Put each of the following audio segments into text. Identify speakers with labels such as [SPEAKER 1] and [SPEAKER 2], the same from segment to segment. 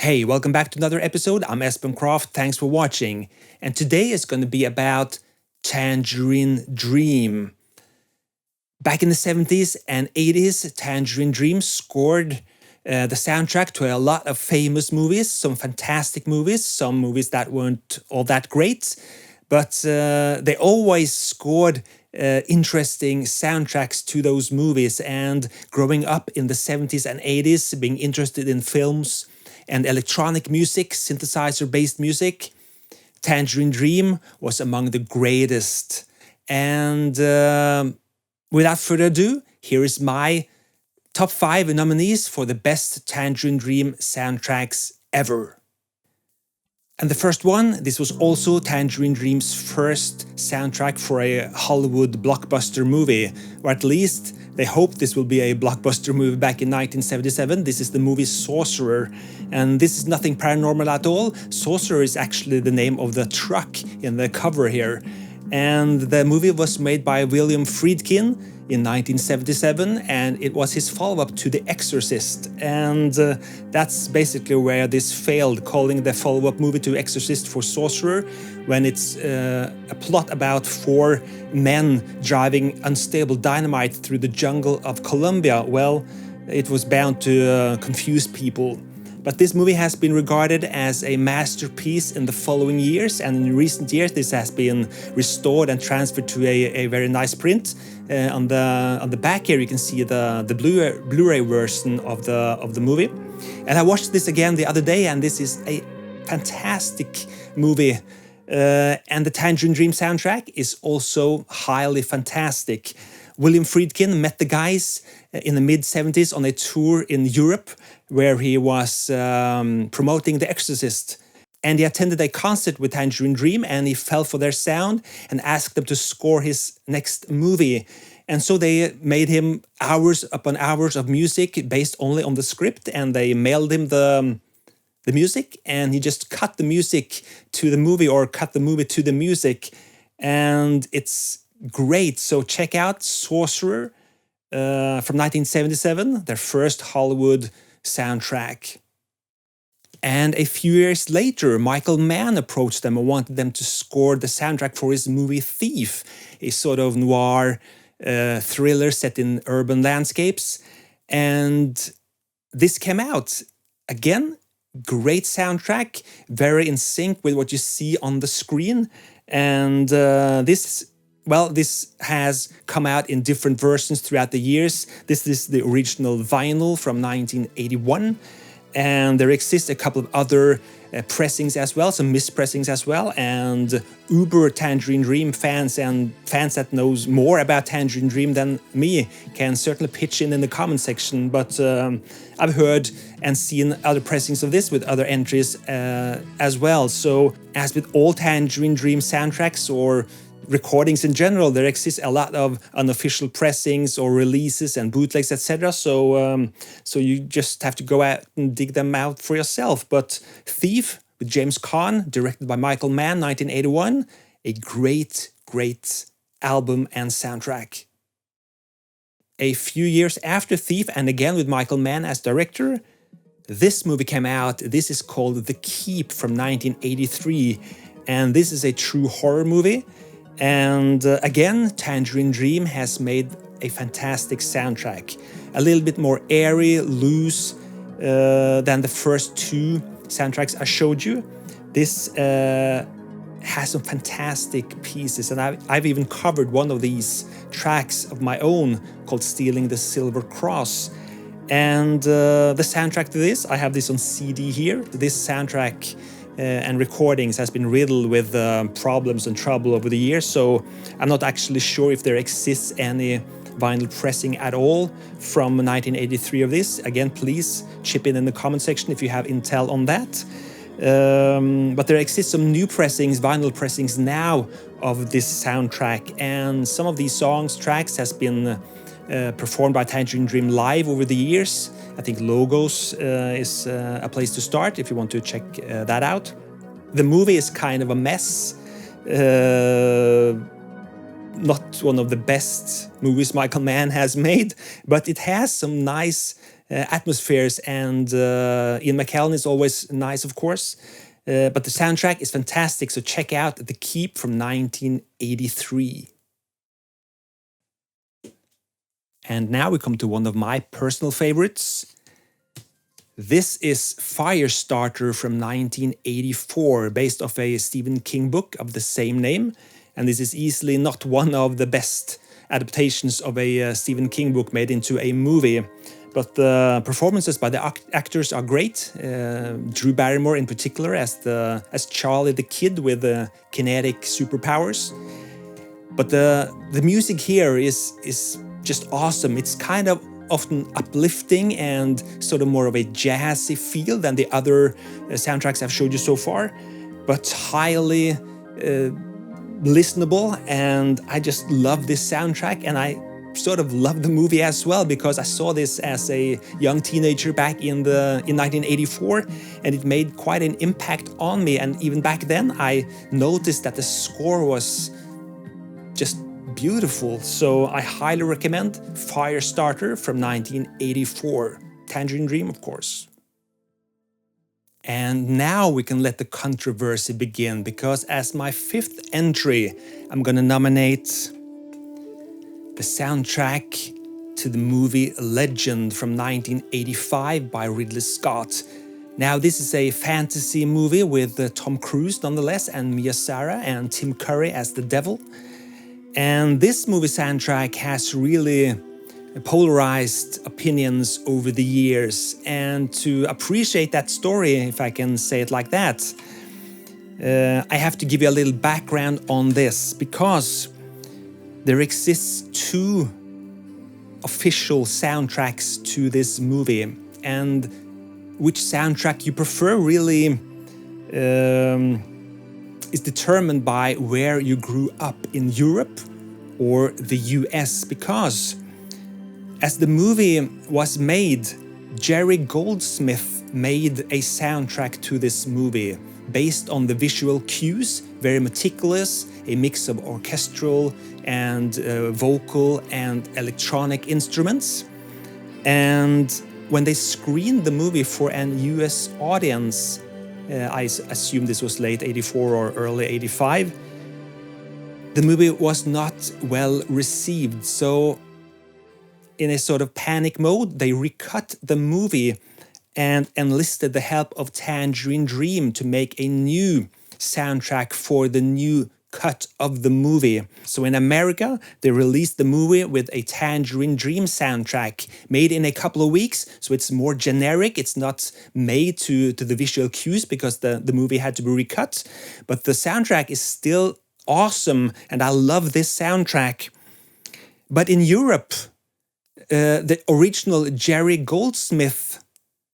[SPEAKER 1] Hey, welcome back to another episode. I'm Espen Kraft. Thanks for watching. And today is going to be about Tangerine Dream. Back in the 70s and 80s, Tangerine Dream scored the soundtrack to a lot of famous movies, some fantastic movies, some movies that weren't all that great, but they always scored interesting soundtracks to those movies. And growing up in the 70s and 80s, being interested in films and electronic music, synthesizer-based music, Tangerine Dream was among the greatest. And without further ado, here is my top 5 nominees for the best Tangerine Dream soundtracks ever. And the first one, this was also Tangerine Dream's first soundtrack for a Hollywood blockbuster movie, or at least they hoped this will be a blockbuster movie back in 1977. This is the movie Sorcerer, and this is nothing paranormal at all. Sorcerer is actually the name of the truck in the cover here. And the movie was made by William Friedkin in 1977, and it was his follow-up to The Exorcist. And that's basically where this failed, calling the follow-up movie to Exorcist for Sorcerer, when it's a plot about 4 men driving unstable dynamite through the jungle of Colombia. Well, it was bound to confuse people. But this movie has been regarded as a masterpiece in the following years, and in recent years this has been restored and transferred to a very nice print. On the back here you can see the Blu-ray version of the movie. And I watched this again the other day, and this is a fantastic movie. And the Tangerine Dream soundtrack is also highly fantastic. William Friedkin met the guys in the mid-70s on a tour in Europe where he was promoting The Exorcist. And he attended a concert with Tangerine Dream, and he fell for their sound and asked them to score his next movie. And so they made him hours upon hours of music based only on the script, and they mailed him the music, and he just cut the music to the movie, or cut the movie to the music. And it's great. So check out Sorcerer from 1977, their first Hollywood soundtrack. And a few years later, Michael Mann approached them and wanted them to score the soundtrack for his movie Thief, a sort of noir thriller set in urban landscapes. And this came out. Again, great soundtrack, very in sync with what you see on the screen. And this has come out in different versions throughout the years. This is the original vinyl from 1981. And there exists a couple of other pressings as well, some mispressings as well. And uber Tangerine Dream fans and fans that knows more about Tangerine Dream than me can certainly pitch in the comment section. But I've heard and seen other pressings of this with other entries as well. So as with all Tangerine Dream soundtracks or recordings in general, there exists a lot of unofficial pressings or releases and bootlegs, etc. So you just have to go out and dig them out for yourself. But Thief with James Caan, directed by Michael Mann, 1981, a great album and soundtrack. A few years after Thief, and again with Michael Mann as director, this movie came out. This is called The Keep from 1983, and this is a true horror movie. And again, Tangerine Dream has made a fantastic soundtrack. A little bit more airy, loose than the first 2 soundtracks I showed you. This has some fantastic pieces, and I've even covered one of these tracks of my own called Stealing the Silver Cross. And the soundtrack to this, I have this on CD here. This soundtrack and recordings has been riddled with problems and trouble over the years, so I'm not actually sure if there exists any vinyl pressing at all from 1983 of this. Again, please chip in the comment section if you have intel on that. But there exists some new pressings, vinyl pressings now of this soundtrack, and some of these tracks has been performed by Tangerine Dream live over the years. I think Logos is a place to start if you want to check that out. The movie is kind of a mess. Not one of the best movies Michael Mann has made, but it has some nice atmospheres, and Ian McKellen is always nice, of course. But the soundtrack is fantastic, so check out The Keep from 1983. And now we come to one of my personal favorites. This is Firestarter from 1984, based off a Stephen King book of the same name. And this is easily not one of the best adaptations of a Stephen King book made into a movie. But the performances by the actors are great. Drew Barrymore in particular as Charlie the Kid with the kinetic superpowers. But the music here is just awesome. It's kind of often uplifting and sort of more of a jazzy feel than the other soundtracks I've showed you so far, but highly listenable, and I just love this soundtrack, and I sort of love the movie as well because I saw this as a young teenager back in 1984, and it made quite an impact on me. And even back then I noticed that the score was just beautiful, so I highly recommend Firestarter from 1984. Tangerine Dream, of course. And now we can let the controversy begin, because as my fifth entry, I'm gonna nominate the soundtrack to the movie Legend from 1985 by Ridley Scott. Now, this is a fantasy movie with Tom Cruise nonetheless, and Mia Sara and Tim Curry as the devil. And this movie soundtrack has really polarized opinions over the years. And to appreciate that story, if I can say it like that, I have to give you a little background on this, because there exists two official soundtracks to this movie, and which soundtrack you prefer really is determined by where you grew up in Europe or the US, because as the movie was made, Jerry Goldsmith made a soundtrack to this movie based on the visual cues, very meticulous, a mix of orchestral and vocal and electronic instruments. And when they screened the movie for an US audience, I assume this was late 84 or early 85, the movie was not well received. So in a sort of panic mode, they recut the movie and enlisted the help of Tangerine Dream to make a new soundtrack for the new cut of the movie. So in America, they released the movie with a Tangerine Dream soundtrack made in a couple of weeks. So it's more generic. It's not made to the visual cues because the movie had to be recut. But the soundtrack is still awesome, and I love this soundtrack. But in Europe, the original Jerry Goldsmith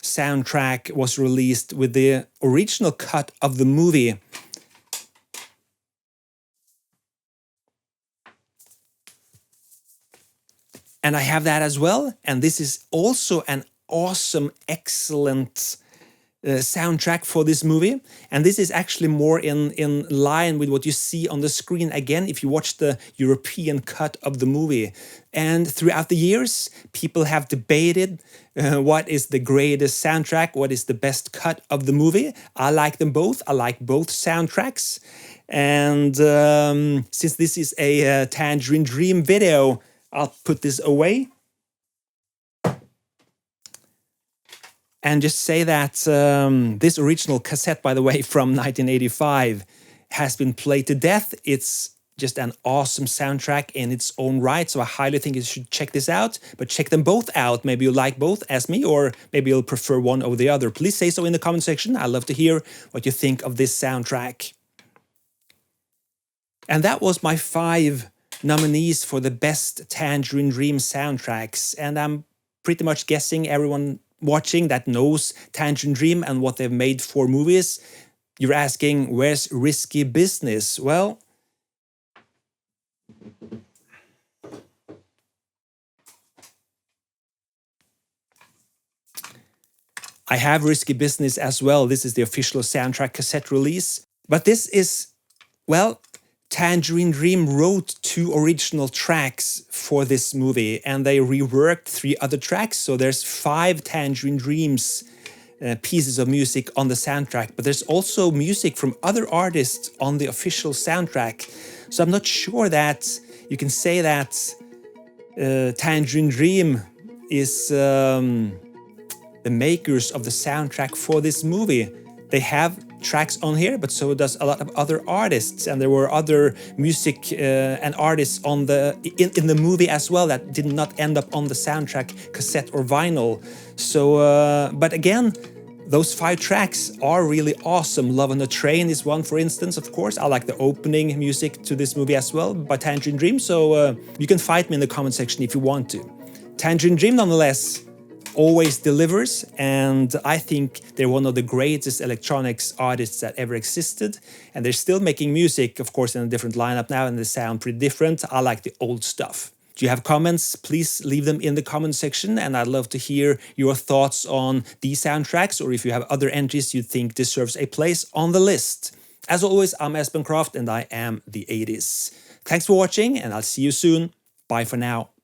[SPEAKER 1] soundtrack was released with the original cut of the movie. And I have that as well. And this is also an awesome, excellent soundtrack for this movie. And this is actually more in line with what you see on the screen again if you watch the European cut of the movie. And throughout the years, people have debated what is the greatest soundtrack, what is the best cut of the movie. I like them both. I like both soundtracks. And since this is a Tangerine Dream video, I'll put this away. And just say that this original cassette, by the way, from 1985 has been played to death. It's just an awesome soundtrack in its own right. So I highly think you should check this out. But check them both out. Maybe you'll like both as me, or maybe you'll prefer one over the other. Please say so in the comment section. I'd love to hear what you think of this soundtrack. And that was my 5 nominees for the best Tangerine Dream soundtracks. And I'm pretty much guessing everyone watching that knows Tangerine Dream and what they've made for movies. You're asking, where's Risky Business? Well, I have Risky Business as well. This is the official soundtrack cassette release. But this is, well, Tangerine Dream wrote 2 original tracks for this movie, and they reworked 3 other tracks. So there's 5 Tangerine Dreams pieces of music on the soundtrack, but there's also music from other artists on the official soundtrack. So I'm not sure that you can say that Tangerine Dream is the makers of the soundtrack for this movie. They have tracks on here, but so does a lot of other artists, and there were other music and artists on in the movie as well that did not end up on the soundtrack, cassette or vinyl. So, but again, those 5 tracks are really awesome. Love on the Train is one, for instance, of course. I like the opening music to this movie as well by Tangerine Dream, so you can fight me in the comment section if you want to. Tangerine Dream, nonetheless, always delivers, and I think they're one of the greatest electronics artists that ever existed, and they're still making music, of course, in a different lineup now, and they sound pretty different. I like the old stuff. Do you have comments? Please leave them in the comment section, and I'd love to hear your thoughts on these soundtracks, or if you have other entries you think deserves a place on the list. As always, I'm Espen Kraft, and I am the 80s. Thanks for watching, and I'll see you soon. Bye for now.